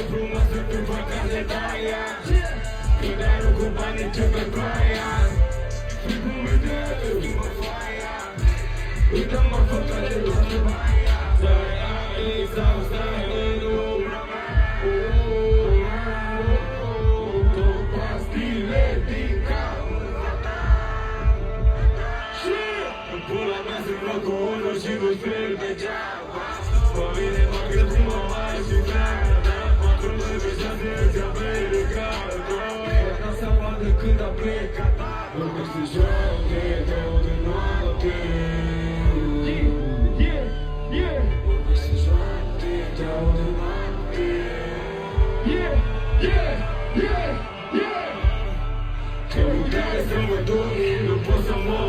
frumoasă pe vacanțe de aia. Când ai cu banii ce pe ploaia. Mă foaia. Uită-mă făcă de toată baia. Stai aici sau stai în umbra mea. Pastile din cauza ta. În pula mea sunt locul 1 și nu sper degeaba. Pe mine mă crezi cum mă mai și vreau. Patru mări pe 6 îți americană. Asta se vadă când a plecat. Vorbesc de joc de două de noapte. Vorbesc de joc de două de noapte. Te uitai să mă duc, nu pot să mă